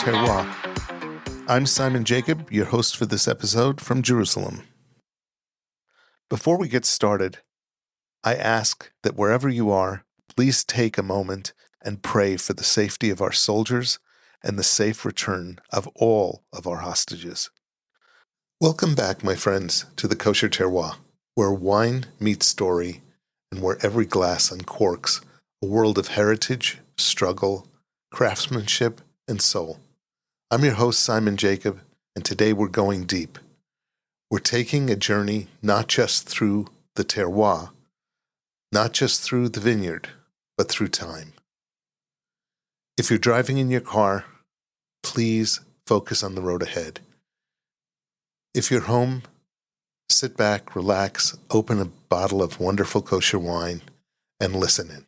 Terroir. I'm Simon Jacob, your host for this episode from Jerusalem. Before we get started, I ask that wherever you are, please take a moment and pray for the safety of our soldiers and the safe return of all of our hostages. Welcome back, my friends, to the Kosher Terroir, where wine meets story and where every glass uncorks a world of heritage, struggle, craftsmanship, and soul. I'm your host, Simon Jacob, and today we're going deep. We're taking a journey not just through the terroir, not just through the vineyard, but through time. If you're driving in your car, please focus on the road ahead. If you're home, sit back, relax, open a bottle of wonderful kosher wine, and listen in.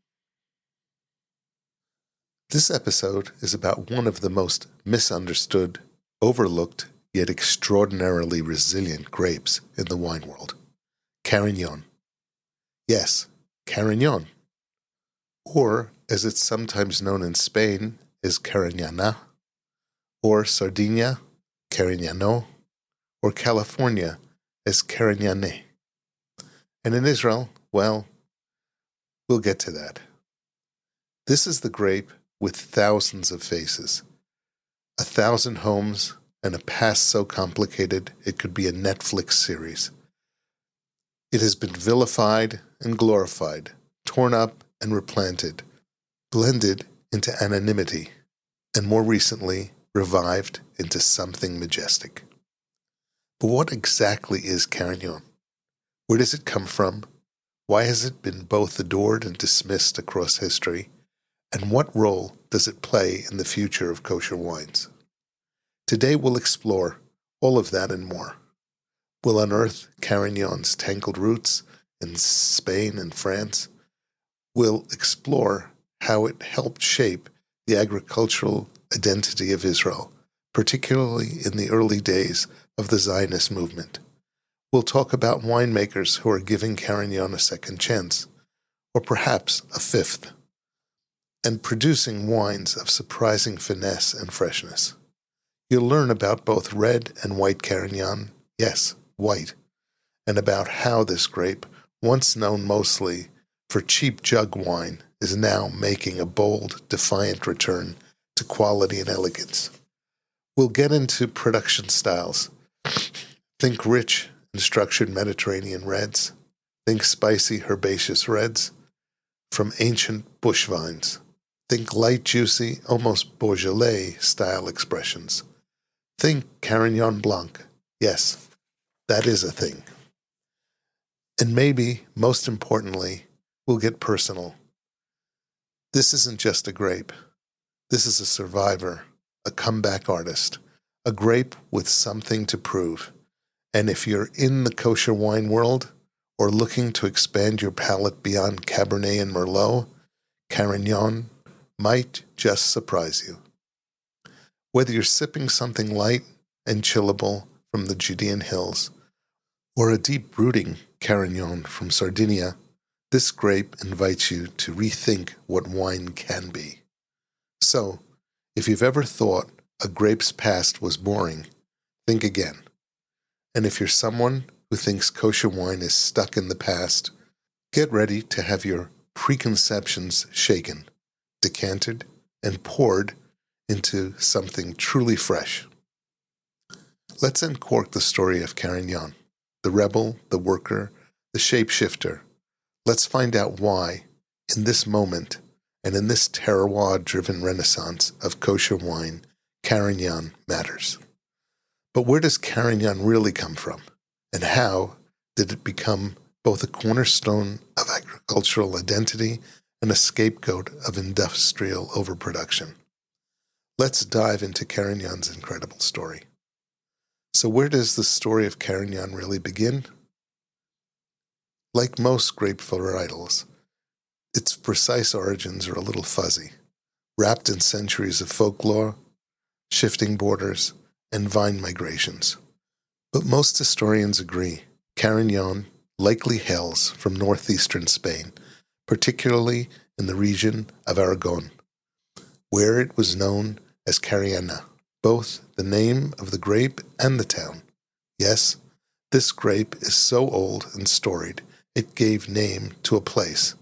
This episode is about one of the most misunderstood, overlooked, yet extraordinarily resilient grapes in the wine world, Carignan. Yes, Carignan. Or, as it's sometimes known in Spain, as Carignana, or Sardinia, Carignano, or California as Carignan. And in Israel, well, we'll get to that. This is the grape with thousands of faces, 1,000 homes, and a past so complicated it could be a Netflix series. It has been vilified and glorified, torn up and replanted, blended into anonymity, and more recently, revived into something majestic. But what exactly is Carignan? Where does it come from? Why has it been both adored and dismissed across history? And what role does it play in the future of kosher wines? Today we'll explore all of that and more. We'll unearth Carignan's tangled roots in Spain and France. We'll explore how it helped shape the agricultural identity of Israel, particularly in the early days of the Zionist movement. We'll talk about winemakers who are giving Carignan a second chance, or perhaps a fifth, and producing wines of surprising finesse and freshness. You'll learn about both red and white Carignan, yes, white, and about how this grape, once known mostly for cheap jug wine, is now making a bold, defiant return to quality and elegance. We'll get into production styles. Think rich and structured Mediterranean reds. Think spicy, herbaceous reds from ancient bush vines. Think light, juicy, almost Beaujolais-style expressions. Think Carignan Blanc. Yes, that is a thing. And maybe, most importantly, we'll get personal. This isn't just a grape. This is a survivor, a comeback artist, a grape with something to prove. And if you're in the kosher wine world or looking to expand your palate beyond Cabernet and Merlot, Carignan might just surprise you. Whether you're sipping something light and chillable from the Judean hills or a deep-rooting Carignan from Sardinia, this grape invites you to rethink what wine can be. So, if you've ever thought a grape's past was boring, think again. And if you're someone who thinks kosher wine is stuck in the past, get ready to have your preconceptions shaken, decanted, and poured into something truly fresh. Let's uncork the story of Carignan, the rebel, the worker, the shapeshifter. Let's find out why, in this moment, and in this terroir-driven renaissance of kosher wine, Carignan matters. But where does Carignan really come from? And how did it become both a cornerstone of agricultural identity and a scapegoat of industrial overproduction? Let's dive into Carignan's incredible story. So where does the story of Carignan really begin? Like most grape varietals, its precise origins are a little fuzzy, wrapped in centuries of folklore, shifting borders, and vine migrations. But most historians agree Carignan likely hails from northeastern Spain, particularly in the region of Aragon, where it was known as Carignan, both the name of the grape and the town. Yes, this grape is so old and storied, it gave name to a place.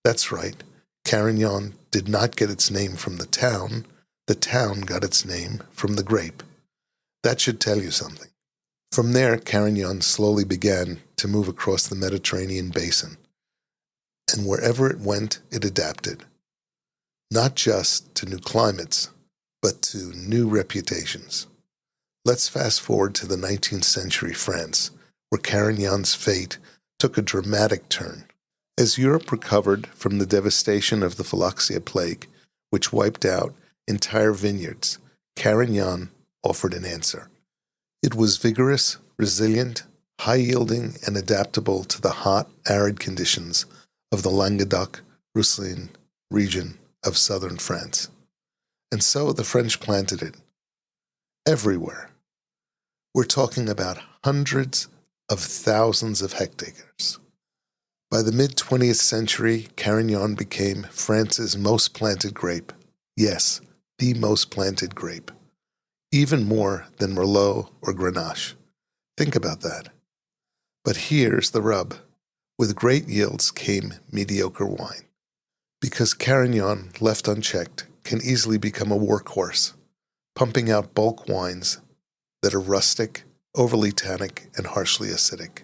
That's right, Carignan did not get its name from the town got its name from the grape. That should tell you something. From there, Carignan slowly began to move across the Mediterranean basin, and wherever it went, it adapted. Not just to new climates, but to new reputations. Let's fast forward to the 19th century France, where Carignan's fate took a dramatic turn. As Europe recovered from the devastation of the Phylloxera plague, which wiped out entire vineyards, Carignan offered an answer. It was vigorous, resilient, high-yielding, and adaptable to the hot, arid conditions of the Languedoc-Roussillon region of southern France. And so the French planted it everywhere. We're talking about hundreds of thousands of hectares. By the mid-20th century, Carignan became France's most planted grape. Yes, the most planted grape. Even more than Merlot or Grenache. Think about that. But here's the rub. With great yields came mediocre wine. Because Carignan, left unchecked, can easily become a workhorse, pumping out bulk wines that are rustic, overly tannic, and harshly acidic.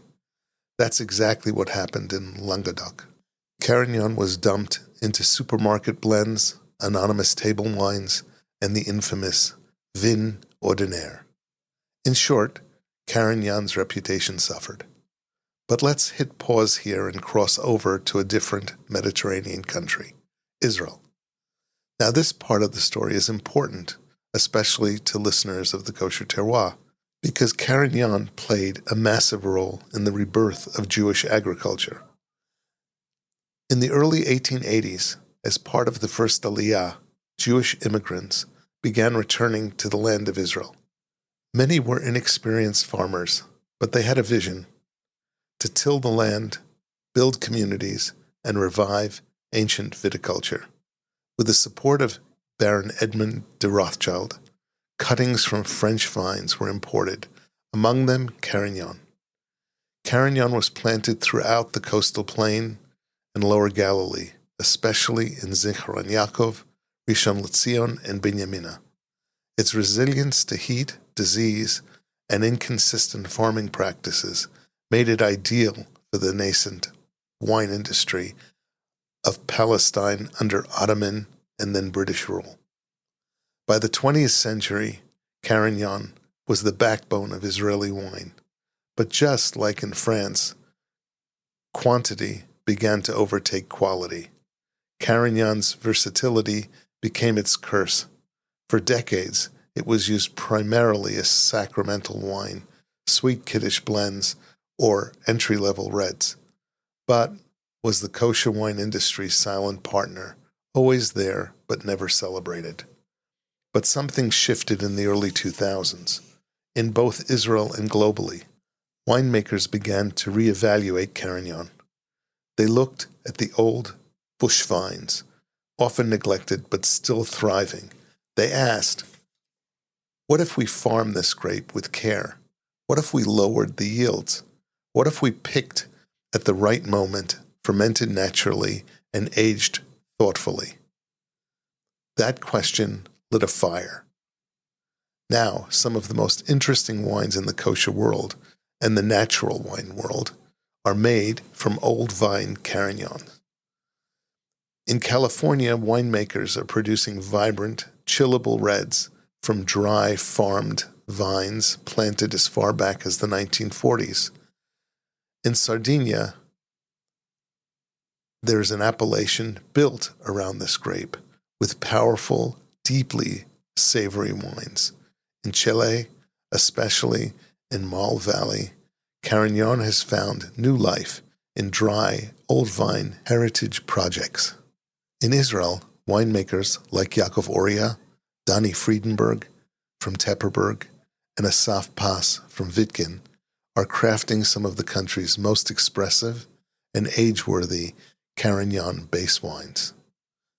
That's exactly what happened in Languedoc. Carignan was dumped into supermarket blends, anonymous table wines, and the infamous vin ordinaire. In short, Carignan's reputation suffered. But let's hit pause here and cross over to a different Mediterranean country, Israel. Now, this part of the story is important, especially to listeners of the Kosher Terroir, because Carignan played a massive role in the rebirth of Jewish agriculture. In the early 1880s, as part of the First Aliyah, Jewish immigrants began returning to the land of Israel. Many were inexperienced farmers, but they had a vision to till the land, build communities, and revive ancient viticulture. With the support of Baron Edmund de Rothschild, cuttings from French vines were imported, among them Carignan. Carignan was planted throughout the coastal plain and lower Galilee, especially in Zichron Yaakov, Rishon LeZion, and Binyamina. Its resilience to heat, disease, and inconsistent farming practices made it ideal for the nascent wine industry of Palestine under Ottoman and then British rule. By the 20th century, Carignan was the backbone of Israeli wine. But just like in France, quantity began to overtake quality. Carignan's versatility became its curse. For decades, it was used primarily as sacramental wine, sweet Kiddush blends, or entry-level reds, but was the kosher wine industry's silent partner, always there but never celebrated. But something shifted in the early 2000s. In both Israel and globally, winemakers began to reevaluate Carignan. They looked at the old bush vines, often neglected but still thriving. They asked, what if we farmed this grape with care? What if we lowered the yields? What if we picked at the right moment, fermented naturally, and aged thoughtfully? That question lit a fire. Now, some of the most interesting wines in the kosher world and the natural wine world are made from old vine Carignan. In California, winemakers are producing vibrant, chillable reds from dry, farmed vines planted as far back as the 1940s. In Sardinia, there is an appellation built around this grape with powerful, deeply savory wines. In Chile, especially in Mal Valley, Carignan has found new life in dry, old vine heritage projects. In Israel, winemakers like Yaakov Oria, Dani Friedenberg from Tepperberg, and Asaf Pass from Vitkin are crafting some of the country's most expressive and age-worthy Carignan base wines.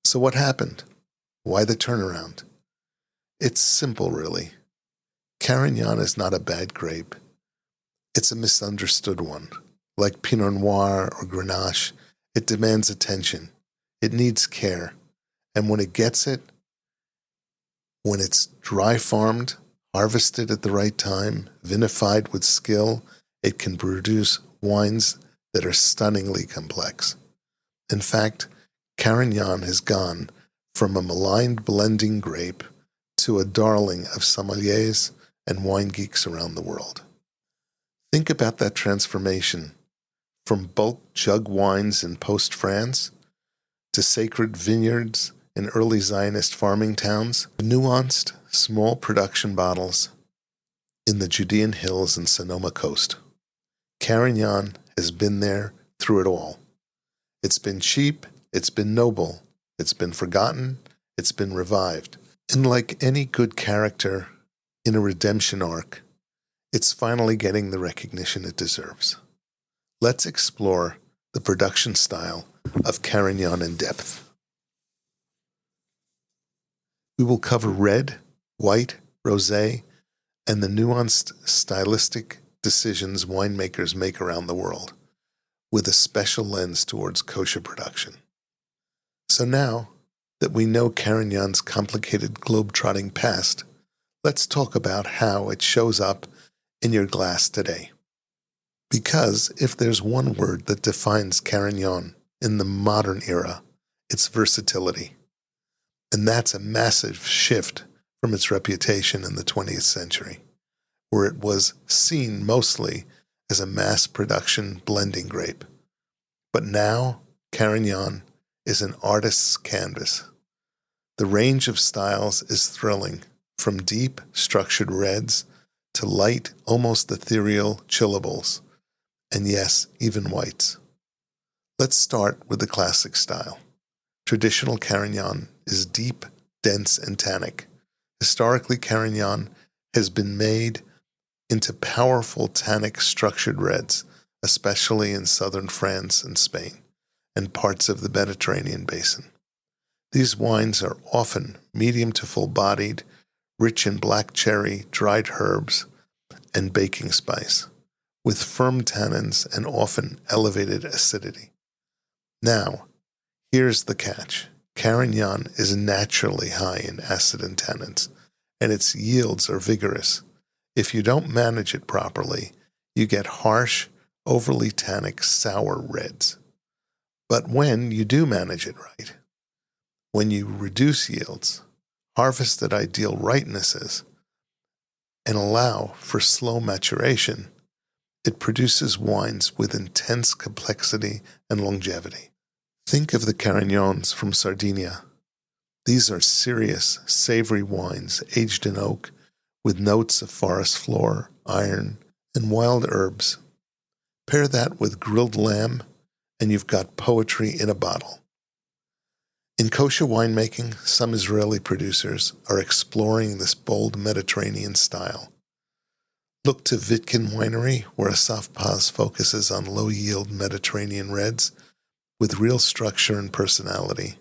So what happened? Why the turnaround? It's simple, really. Carignan is not a bad grape. It's a misunderstood one. Like Pinot Noir or Grenache, it demands attention. It needs care. And when it gets it, when it's dry farmed, harvested at the right time, vinified with skill, it can produce wines that are stunningly complex. In fact, Carignan has gone from a maligned blending grape to a darling of sommeliers and wine geeks around the world. Think about that transformation from bulk jug wines in post-France to sacred vineyards in early Zionist farming towns, nuanced, small production bottles in the Judean hills and Sonoma coast. Carignan has been there through it all. It's been cheap, it's been noble, it's been forgotten, it's been revived. And like any good character in a redemption arc, it's finally getting the recognition it deserves. Let's explore the production style of Carignan in depth. We will cover red, white, rosé, and the nuanced stylistic decisions winemakers make around the world, with a special lens towards kosher production. So now that we know Carignan's complicated globe-trotting past, let's talk about how it shows up in your glass today. Because if there's one word that defines Carignan in the modern era, it's versatility. And that's a massive shift from its reputation in the 20th century, where it was seen mostly as a mass production blending grape. But now, Carignan is an artist's canvas. The range of styles is thrilling, from deep, structured reds to light, almost ethereal chillables, and yes, even whites. Let's start with the classic style. Traditional Carignan is deep, dense, and tannic. Historically, Carignan has been made into powerful tannic structured reds, especially in southern France and Spain, and parts of the Mediterranean basin. These wines are often medium to full-bodied, rich in black cherry, dried herbs, and baking spice, with firm tannins and often elevated acidity. Now, here's the catch. Carignan is naturally high in acid and tannins, and its yields are vigorous. If you don't manage it properly, you get harsh, overly tannic, sour reds. But when you do manage it right, when you reduce yields, harvest at ideal ripenesses, and allow for slow maturation, it produces wines with intense complexity and longevity. Think of the Carignans from Sardinia. These are serious, savory wines aged in oak with notes of forest floor, iron, and wild herbs. Pair that with grilled lamb, and you've got poetry in a bottle. In kosher winemaking, some Israeli producers are exploring this bold Mediterranean style. Look to Vitkin Winery, where Asaf Paz focuses on low-yield Mediterranean reds with real structure and personality.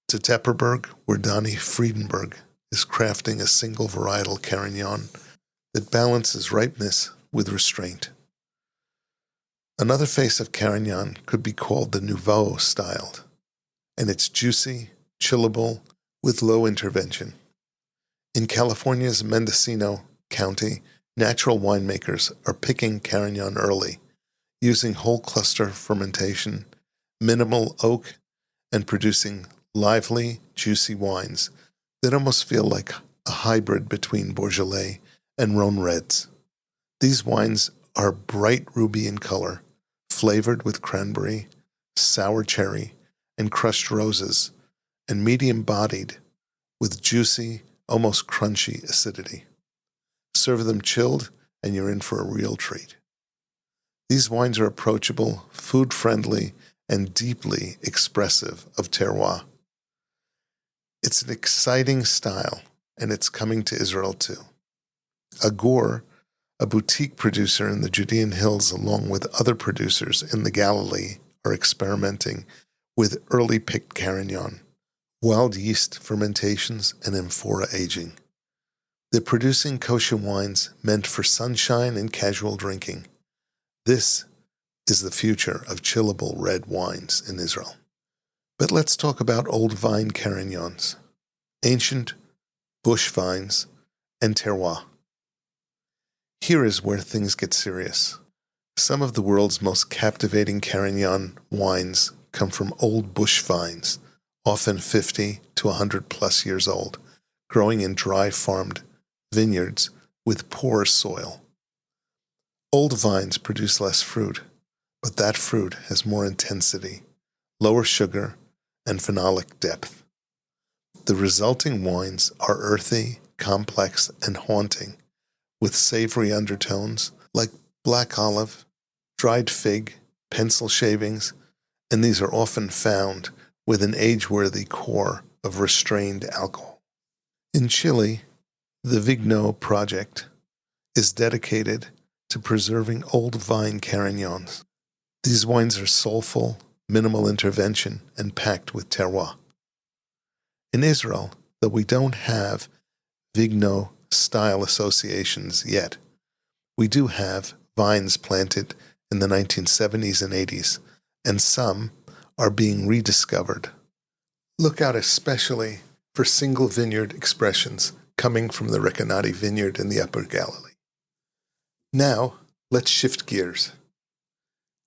To Tepperberg, where Donny Friedenberg is crafting a single varietal Carignan that balances ripeness with restraint. Another face of Carignan could be called the Nouveau styled, and it's juicy, chillable, with low intervention. In California's Mendocino County, natural winemakers are picking Carignan early, using whole cluster fermentation, minimal oak, and producing lively, juicy wines that almost feel like a hybrid between Beaujolais and Rhone Reds. These wines are bright ruby in color, flavored with cranberry, sour cherry, and crushed roses, and medium-bodied with juicy, almost crunchy acidity. Serve them chilled, and you're in for a real treat. These wines are approachable, food-friendly, and deeply expressive of terroir. It's an exciting style, and it's coming to Israel too. Agur, a boutique producer in the Judean hills along with other producers in the Galilee, are experimenting with early picked Carignan, wild yeast fermentations, and amphora aging. They're producing kosher wines meant for sunshine and casual drinking. This is the future of chillable red wines in Israel. But let's talk about old vine Carignans, ancient bush vines, and terroir. Here is where things get serious. Some of the world's most captivating Carignan wines come from old bush vines, often 50 to 100 plus years old, growing in dry farmed vineyards with poor soil. Old vines produce less fruit, but that fruit has more intensity, lower sugar, and phenolic depth. The resulting wines are earthy, complex, and haunting, with savory undertones like black olive, dried fig, pencil shavings, and these are often found with an age-worthy core of restrained alcohol. In Chile, the Vigno project is dedicated to preserving old vine Carignans. These wines are soulful, minimal intervention, and packed with terroir. In Israel, though we don't have Vigno style associations yet, we do have vines planted in the 1970s and 80s, and some are being rediscovered. Look out especially for single vineyard expressions coming from the Recanati vineyard in the Upper Galilee. Now, let's shift gears.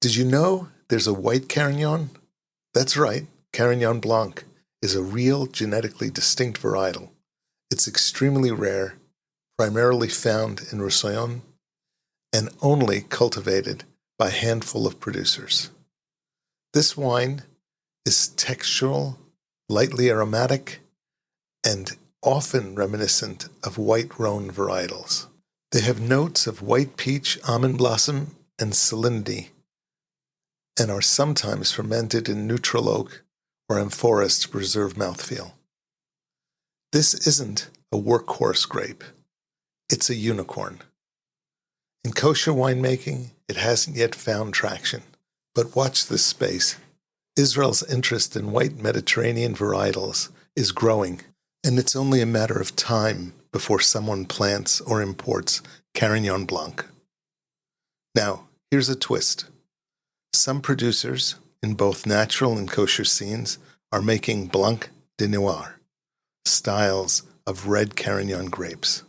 Did you know there's a white Carignan? That's right, Carignan Blanc is a real genetically distinct varietal. It's extremely rare, primarily found in Roussillon, and only cultivated by a handful of producers. This wine is textural, lightly aromatic, and often reminiscent of white Rhone varietals. They have notes of white peach, almond blossom, and salinity, and are sometimes fermented in neutral oak or amphoras to preserve mouthfeel. This isn't a workhorse grape. It's a unicorn. In kosher winemaking, it hasn't yet found traction. But watch this space. Israel's interest in white Mediterranean varietals is growing, and it's only a matter of time before someone plants or imports Carignan Blanc. Now, here's a twist. Some producers, in both natural and kosher scenes, are making Blanc de Noir, styles of red Carignan grapes.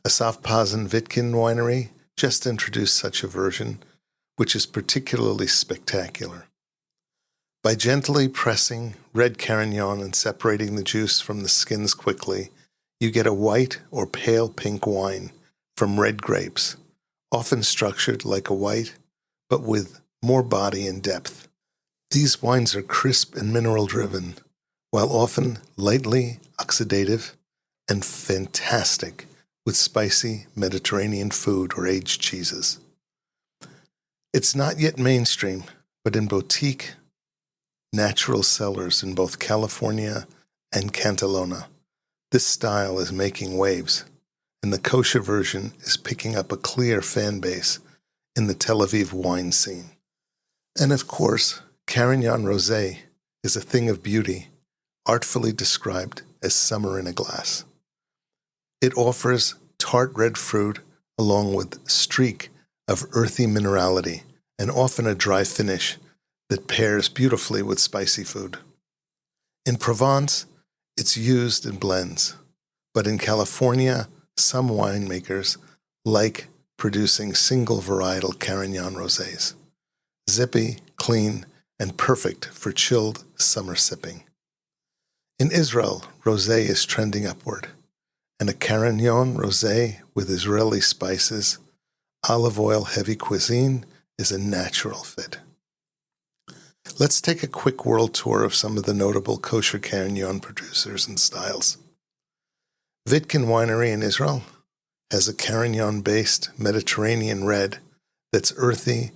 Asaf Pazin Vitkin Winery just introduced such a version, which is particularly spectacular. By gently pressing red Carignan and separating the juice from the skins quickly, you get a white or pale pink wine from red grapes, often structured like a white, but with more body and depth. These wines are crisp and mineral-driven, while often lightly oxidative and fantastic with spicy Mediterranean food or aged cheeses. It's not yet mainstream, but in boutique, natural cellars in both California and Cantalona, this style is making waves, and the kosher version is picking up a clear fan base in the Tel Aviv wine scene. And of course, Carignan Rosé is a thing of beauty, artfully described as summer in a glass. It offers tart red fruit along with streak of earthy minerality and often a dry finish that pairs beautifully with spicy food. In Provence, it's used in blends, but in California, some winemakers like producing single varietal Carignan rosés. Zippy, clean, and perfect for chilled summer sipping. In Israel, rosé is trending upward, and a Carignan rosé with Israeli spices, olive oil heavy cuisine is a natural fit. Let's take a quick world tour of some of the notable kosher Carignan producers and styles. Vitkin Winery in Israel has a Carignan-based Mediterranean red that's earthy,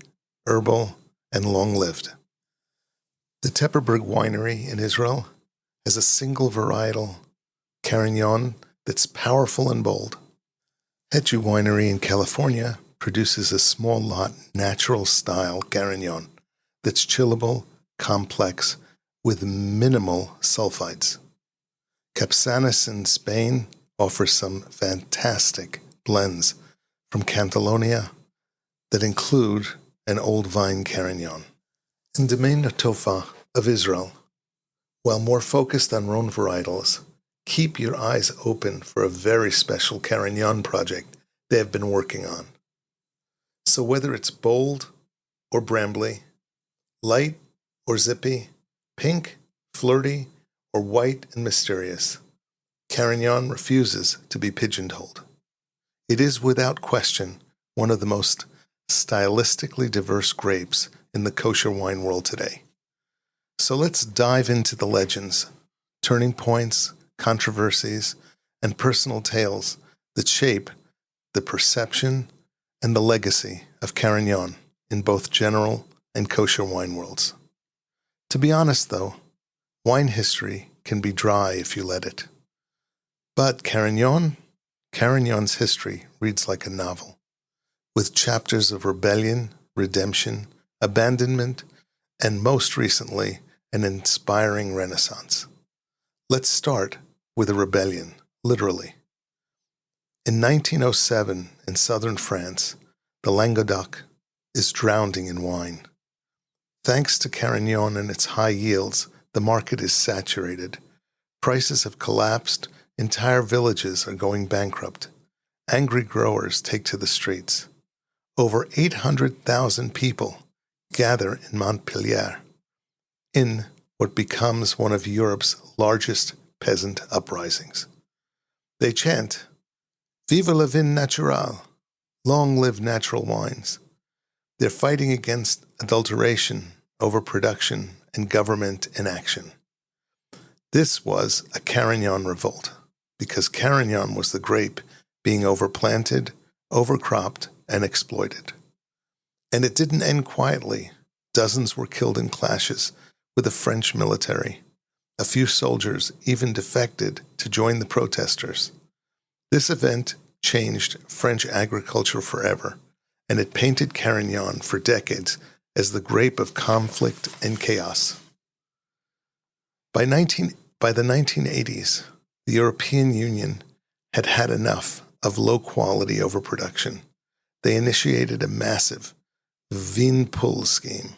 herbal, and long-lived. The Tepperberg Winery in Israel has a single varietal Carignan that's powerful and bold. Hedju Winery in California produces a small lot natural style Carignan that's chillable, complex, with minimal sulfites. Capsanis in Spain offers some fantastic blends from Catalonia that include an old vine Carignan. In Domaine Tofa of Israel, while more focused on Rhone varietals, keep your eyes open for a very special Carignan project they have been working on. So whether it's bold or brambly, light or zippy, pink, flirty, or white and mysterious, Carignan refuses to be pigeonholed. It is without question one of the most stylistically diverse grapes in the kosher wine world today. So let's dive into the legends, turning points, controversies, and personal tales that shape the perception and the legacy of Carignan in both general and kosher wine worlds. To be honest, though, wine history can be dry if you let it. But Carignan's history reads like a novel, with chapters of rebellion, redemption, abandonment, and most recently, an inspiring renaissance. Let's start with a rebellion, literally. In 1907, in southern France, the Languedoc is drowning in wine. Thanks to Carignan and its high yields, the market is saturated. Prices have collapsed, entire villages are going bankrupt. Angry growers take to the streets. Over 800,000 people gather in Montpellier, in what becomes one of Europe's largest peasant uprisings. They chant, "Vive le vin natural," long live natural wines. They're fighting against adulteration, overproduction, and government inaction. This was a Carignan revolt, because Carignan was the grape being overplanted, overcropped, and exploited. And it didn't end quietly. Dozens were killed in clashes with the French military. A few soldiers even defected to join the protesters. This event changed French agriculture forever, and it painted Carignan for decades as the grape of conflict and chaos. By the 1980s, the European Union had had enough of low-quality overproduction. They initiated a massive vin pull scheme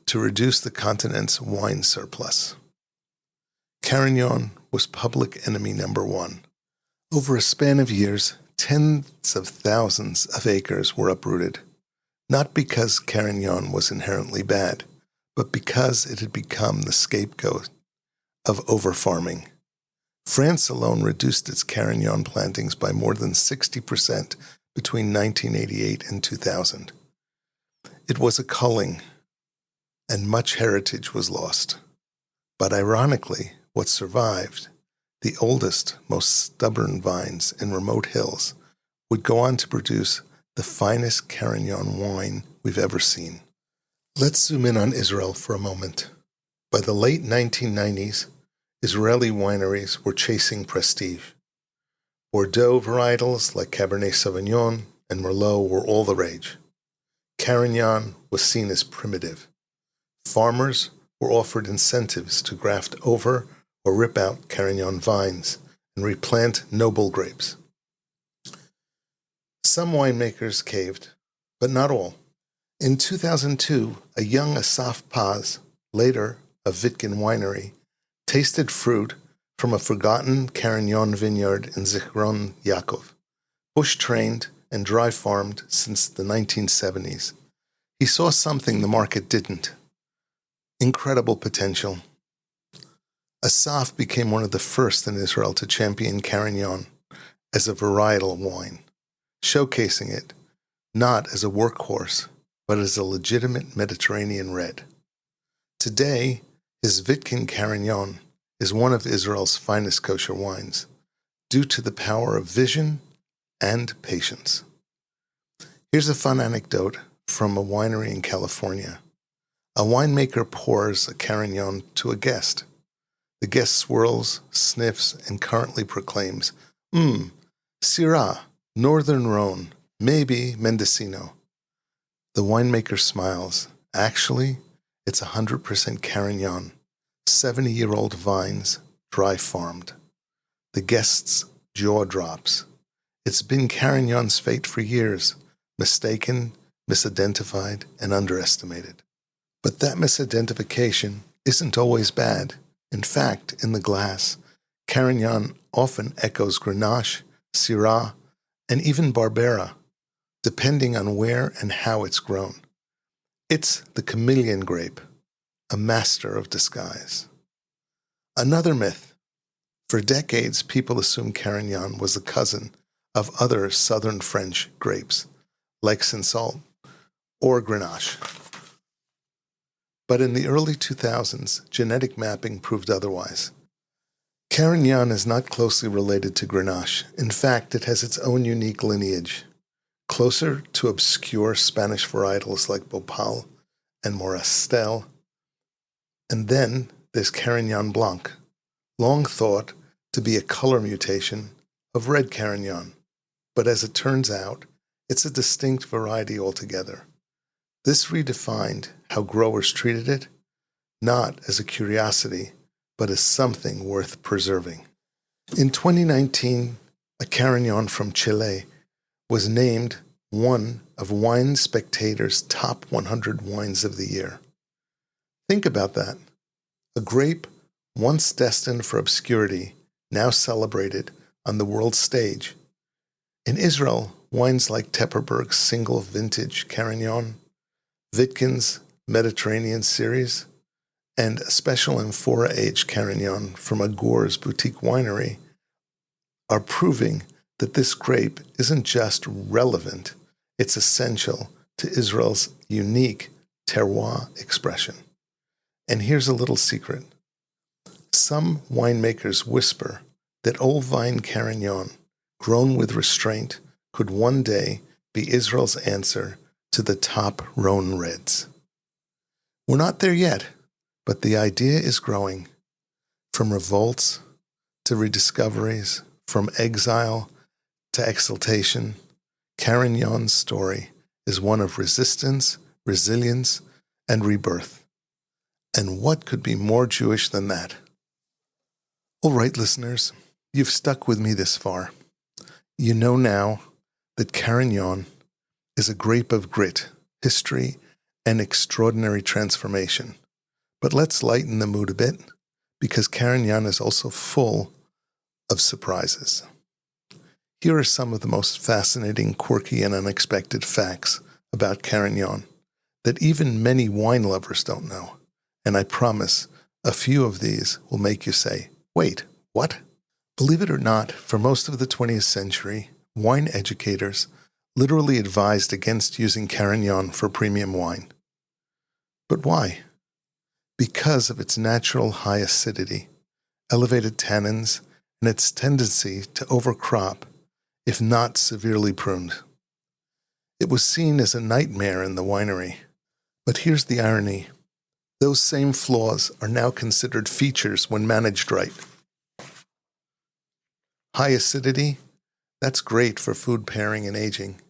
to reduce the continent's wine surplus. Carignan was public enemy number one. Over a span of years, tens of thousands of acres were uprooted, not because Carignan was inherently bad, but because it had become the scapegoat of overfarming. France alone reduced its Carignan plantings by more than 60% between 1988 and 2000. It was a culling, and much heritage was lost. But ironically, what survived, the oldest, most stubborn vines in remote hills, would go on to produce the finest Carignan wine we've ever seen. Let's zoom in on Israel for a moment. By the late 1990s, Israeli wineries were chasing prestige. Bordeaux varietals like Cabernet Sauvignon and Merlot were all the rage. Carignan was seen as primitive. Farmers were offered incentives to graft over or rip out Carignan vines and replant noble grapes. Some winemakers caved, but not all. In 2002, a young Asaf Paz, later of Vitkin Winery, tasted fruit from a forgotten Carignan vineyard in Zichron Yaakov, bush-trained and dry-farmed since the 1970s. He saw something the market didn't. Incredible potential. Asaf became one of the first in Israel to champion Carignan as a varietal wine, showcasing it not as a workhorse, but as a legitimate Mediterranean red. Today, his Vitkin Carignan is one of Israel's finest kosher wines, due to the power of vision and patience. Here's a fun anecdote from a winery in California. A winemaker pours a Carignan to a guest. The guest swirls, sniffs, and currently proclaims, Syrah, Northern Rhone, maybe Mendocino. The winemaker smiles. Actually, it's 100% Carignan, 70-year-old vines, dry farmed. The guest's jaw drops. It's been Carignan's fate for years, mistaken, misidentified, and underestimated. But that misidentification isn't always bad. In fact, in the glass, Carignan often echoes Grenache, Syrah, and even Barbera, depending on where and how it's grown. It's the chameleon grape, a master of disguise. Another myth. For decades, people assumed Carignan was a cousin of other southern French grapes, like Cinsault or Grenache. But in the early 2000s, genetic mapping proved otherwise. Carignan is not closely related to Grenache. In fact, it has its own unique lineage, closer to obscure Spanish varietals like Bhopal and Morastel. And then there's Carignan Blanc, long thought to be a color mutation of red Carignan. But as it turns out, it's a distinct variety altogether. This redefined how growers treated it, not as a curiosity, but as something worth preserving. In 2019, a Carignan from Chile was named one of Wine Spectator's top 100 wines of the year. Think about that. A grape once destined for obscurity, now celebrated on the world stage. In Israel, wines like Tepperberg's single vintage Carignan, Vitkin's Mediterranean series, and a special amphora-aged Carignan from Agor's boutique winery are proving that this grape isn't just relevant, it's essential to Israel's unique terroir expression. And here's a little secret. Some winemakers whisper that old vine Carignan, grown with restraint, could one day be Israel's answer to the top Rhone reds. We're not there yet, but the idea is growing. From revolts to rediscoveries, from exile to exaltation, Carignan's story is one of resistance, resilience, and rebirth. And what could be more Jewish than that? All right, listeners, you've stuck with me this far. You know now that Carignan is a grape of grit, history, and extraordinary transformation. But let's lighten the mood a bit, because Carignan is also full of surprises. Here are some of the most fascinating, quirky, and unexpected facts about Carignan that even many wine lovers don't know. And I promise a few of these will make you say, wait, what? Believe it or not, for most of the 20th century, wine educators literally advised against using Carignan for premium wine. But why? Because of its natural high acidity, elevated tannins, and its tendency to overcrop if not severely pruned. It was seen as a nightmare in the winery. But here's the irony. Those same flaws are now considered features when managed right. High acidity, that's great for food pairing and aging.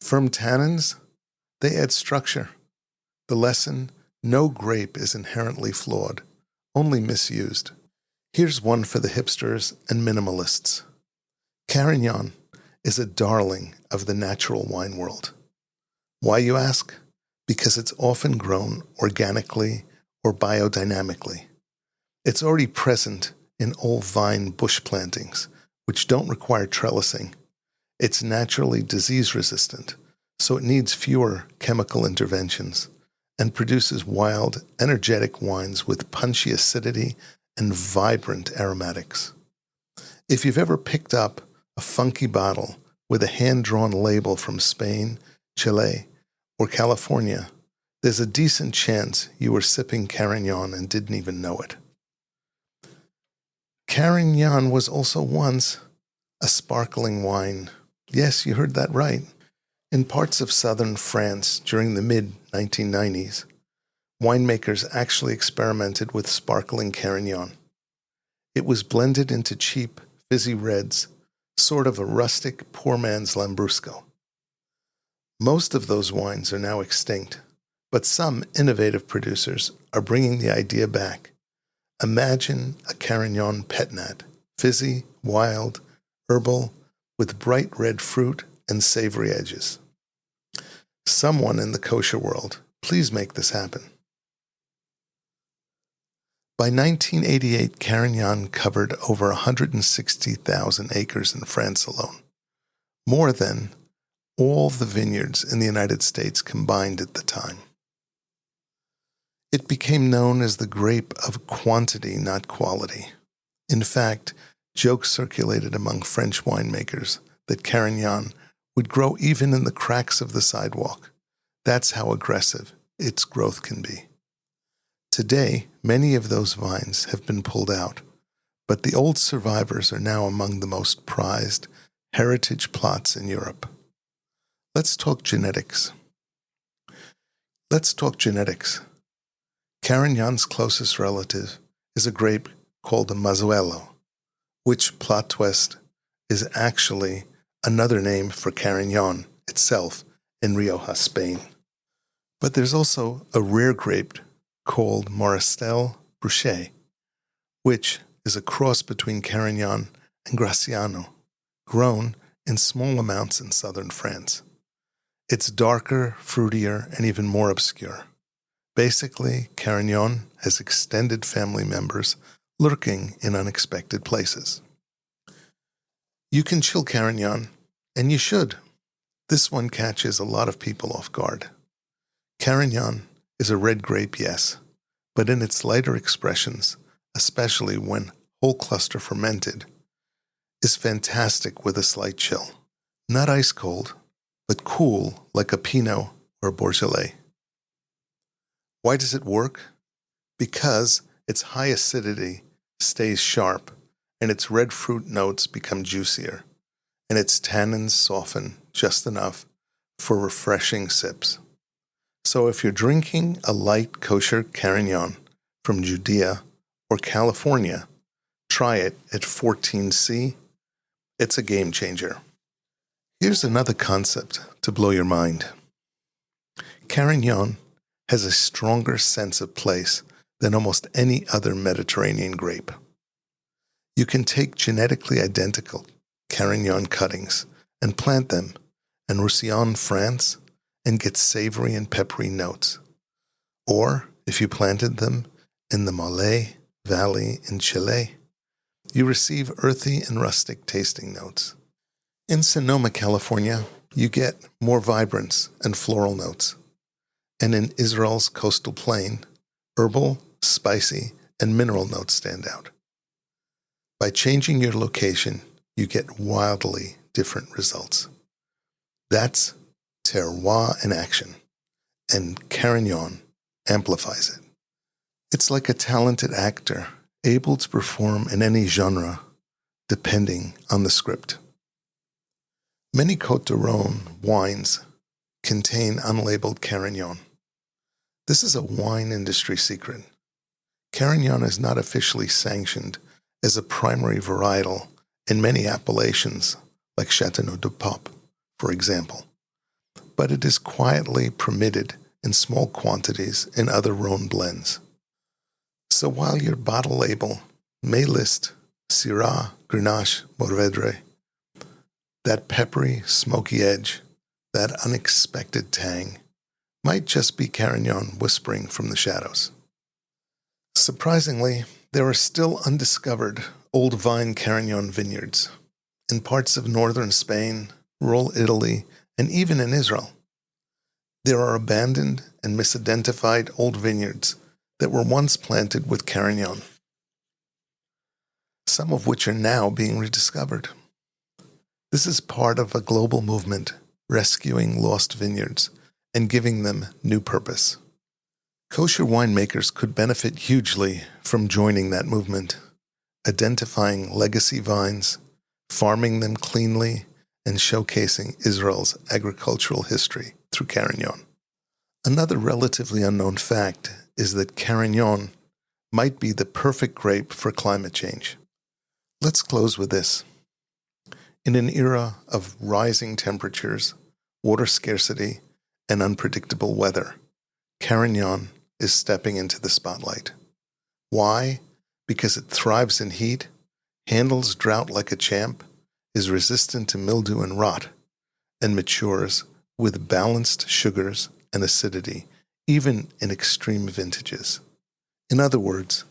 Firm tannins, they add structure. The lesson, no grape is inherently flawed, only misused. Here's one for the hipsters and minimalists. Carignan is a darling of the natural wine world. Why, you ask? Because it's often grown organically or biodynamically. It's already present in old vine bush plantings, which don't require trellising. It's naturally disease-resistant, so it needs fewer chemical interventions, and produces wild, energetic wines with punchy acidity and vibrant aromatics. If you've ever picked up a funky bottle with a hand-drawn label from Spain, Chile, or California, there's a decent chance you were sipping Carignan and didn't even know it. Carignan was also once a sparkling wine. Yes, you heard that right. In parts of southern France during the mid-1990s, winemakers actually experimented with sparkling Carignan. It was blended into cheap, fizzy reds, sort of a rustic poor man's Lambrusco. Most of those wines are now extinct, but some innovative producers are bringing the idea back. Imagine a Carignan pet nat, fizzy, wild, herbal, with bright red fruit and savory edges. Someone in the kosher world, please make this happen. By 1988, Carignan covered over 160,000 acres in France alone, more than all the vineyards in the United States combined at the time. It became known as the grape of quantity, not quality. In fact, jokes circulated among French winemakers that Carignan would grow even in the cracks of the sidewalk. That's how aggressive its growth can be. Today, many of those vines have been pulled out, but the old survivors are now among the most prized heritage plots in Europe. Let's talk genetics. Carignan's closest relative is a grape called a Mazuelo, which, plot twist, is actually another name for Carignan itself in Rioja, Spain. But there's also a rare grape called Moristel Bruchet, which is a cross between Carignan and Graciano, grown in small amounts in southern France. It's darker, fruitier, and even more obscure. Basically, Carignan has extended family members lurking in unexpected places. You can chill Carignan, and you should. This one catches a lot of people off guard. Carignan is a red grape, yes, but in its lighter expressions, especially when whole cluster fermented, is fantastic with a slight chill. Not ice cold, but cool like a Pinot or a Beaujolais. Why does it work? Because its high acidity stays sharp, and its red fruit notes become juicier, and its tannins soften just enough for refreshing sips. So if you're drinking a light kosher Carignan from Judea or California, try it at 14C. It's a game changer. Here's another concept to blow your mind. Carignan has a stronger sense of place than almost any other Mediterranean grape. You can take genetically identical Carignan cuttings and plant them in Roussillon, France, and get savory and peppery notes. Or, if you planted them in the Malay Valley in Chile, you receive earthy and rustic tasting notes. In Sonoma, California, you get more vibrance and floral notes. And in Israel's coastal plain, herbal, spicy, and mineral notes stand out. By changing your location, you get wildly different results. That's terroir in action, and Carignan amplifies it. It's like a talented actor, able to perform in any genre, depending on the script. Many Côte d'Or wines contain unlabeled Carignan. This is a wine industry secret. Carignan is not officially sanctioned as a primary varietal in many appellations, like Châteauneuf-du-Pape, for example, but it is quietly permitted in small quantities in other Rhone blends. So while your bottle label may list Syrah, Grenache, Mourvèdre, that peppery, smoky edge, that unexpected tang, might just be Carignan whispering from the shadows. Surprisingly, there are still undiscovered old vine Carignan vineyards in parts of northern Spain, rural Italy, and even in Israel. There are abandoned and misidentified old vineyards that were once planted with Carignan, some of which are now being rediscovered. This is part of a global movement rescuing lost vineyards and giving them new purpose. Kosher winemakers could benefit hugely from joining that movement, identifying legacy vines, farming them cleanly, and showcasing Israel's agricultural history through Carignan. Another relatively unknown fact is that Carignan might be the perfect grape for climate change. Let's close with this. In an era of rising temperatures, water scarcity, and unpredictable weather, Carignan is stepping into the spotlight. Why? Because it thrives in heat, handles drought like a champ, is resistant to mildew and rot, and matures with balanced sugars and acidity, even in extreme vintages. In other words,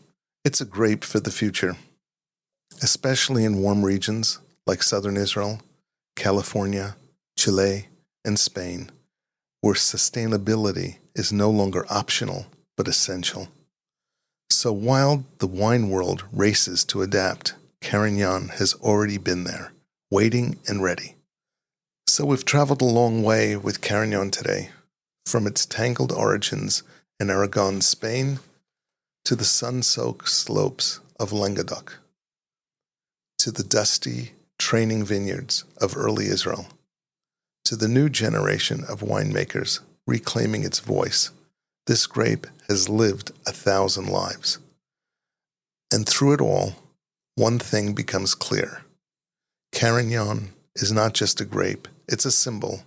it's a grape for the future, especially in warm regions like southern Israel, California, Chile, and Spain, where sustainability is no longer optional but essential. So while the wine world races to adapt, Carignan has already been there, waiting and ready. So we've traveled a long way with Carignan today, from its tangled origins in Aragon, Spain, to the sun-soaked slopes of Languedoc, to the dusty, training vineyards of early Israel, to the new generation of winemakers reclaiming its voice. This grape has lived 1,000 lives. And through it all, one thing becomes clear. Carignan is not just a grape, it's a symbol.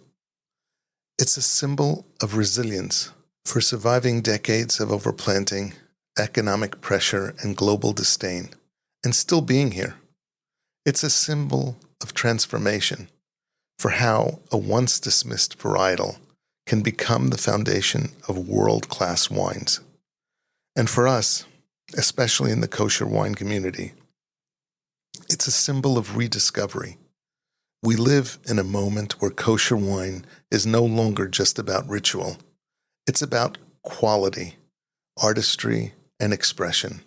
It's a symbol of resilience for surviving decades of overplanting, economic pressure, and global disdain, and still being here. It's a symbol of transformation for how a once dismissed varietal can become the foundation of world-class wines. And for us, especially in the kosher wine community, it's a symbol of rediscovery. We live in a moment where kosher wine is no longer just about ritual. It's about quality, artistry, and expression.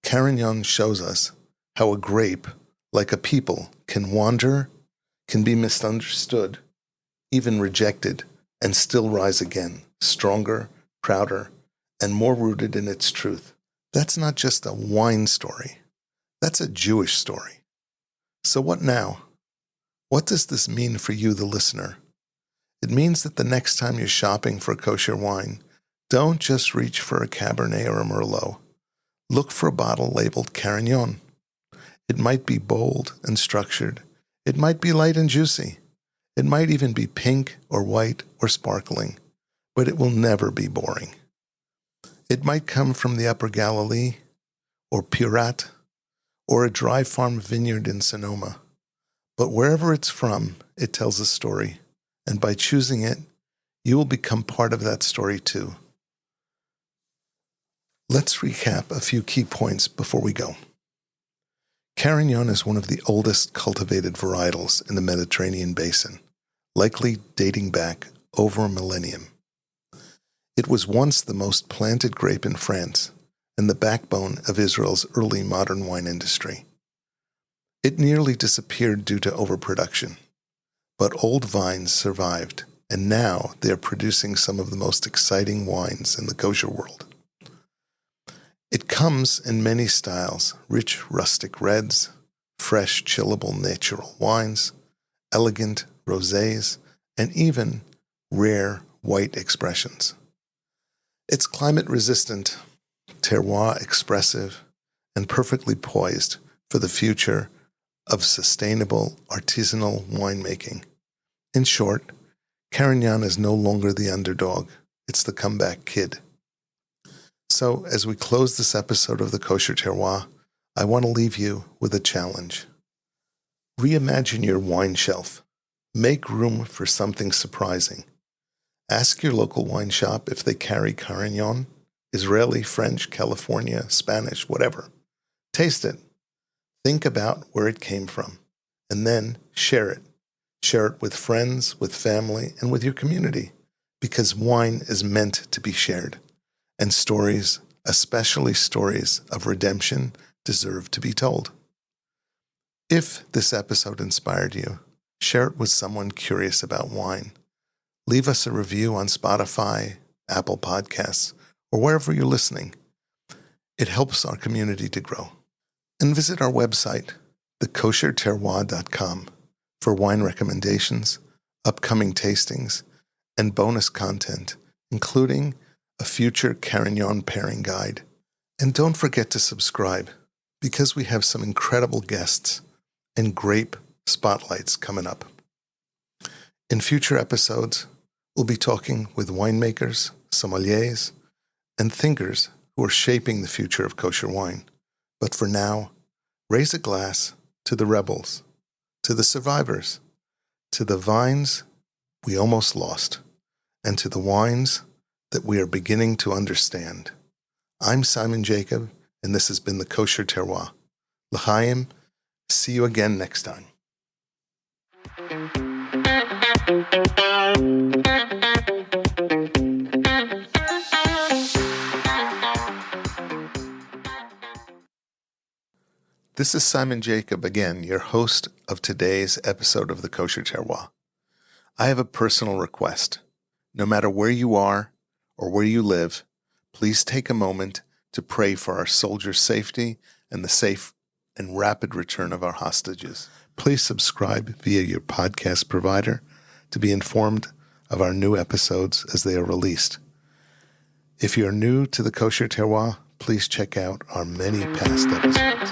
Carignan shows us how a grape, like a people, can wander, can be misunderstood, even rejected, and still rise again, stronger, prouder, and more rooted in its truth. That's not just a wine story. That's a Jewish story. So what now? What does this mean for you, the listener? It means that the next time you're shopping for kosher wine, don't just reach for a Cabernet or a Merlot. Look for a bottle labeled Carignan. It might be bold and structured. It might be light and juicy. It might even be pink or white or sparkling, but it will never be boring. It might come from the Upper Galilee, or Pirat, or a dry farm vineyard in Sonoma. But wherever it's from, it tells a story, and by choosing it, you will become part of that story too. Let's recap a few key points before we go. Carignan is one of the oldest cultivated varietals in the Mediterranean basin, likely dating back over a millennium. It was once the most planted grape in France and the backbone of Israel's early modern wine industry. It nearly disappeared due to overproduction, but old vines survived, and now they are producing some of the most exciting wines in the kosher world. It comes in many styles: rich rustic reds, fresh chillable natural wines, elegant rosés, and even rare white expressions. It's climate resistant, terroir expressive, and perfectly poised for the future of sustainable artisanal winemaking. In short, Carignan is no longer the underdog, it's the comeback kid. So, as we close this episode of the Kosher Terroir, I want to leave you with a challenge. Reimagine your wine shelf. Make room for something surprising. Ask your local wine shop if they carry Carignan, Israeli, French, California, Spanish, whatever. Taste it. Think about where it came from, and then share it. Share it with friends, with family, and with your community, because wine is meant to be shared, and stories, especially stories of redemption, deserve to be told. If this episode inspired you, share it with someone curious about wine. Leave us a review on Spotify, Apple Podcasts, or wherever you're listening. It helps our community to grow. And visit our website, thekosherterroir.com, for wine recommendations, upcoming tastings, and bonus content, including a future Carignan pairing guide. And don't forget to subscribe, because we have some incredible guests and grape spotlights coming up. In future episodes, we'll be talking with winemakers, sommeliers, and thinkers who are shaping the future of kosher wine. But for now, Raise a glass to the rebels, to the survivors, to the vines we almost lost, and to the wines that we are beginning to understand. I'm Simon Jacob, and this has been the Kosher Terroir. L'chaim, see you again next time. This is Simon Jacob again, your host of today's episode of the Kosher Terroir. I have a personal request. No matter where you are or where you live, please take a moment to pray for our soldiers' safety and the safe and rapid return of our hostages. Please subscribe via your podcast provider to be informed of our new episodes as they are released. If you're new to the Kosher Terroir, please check out our many past episodes.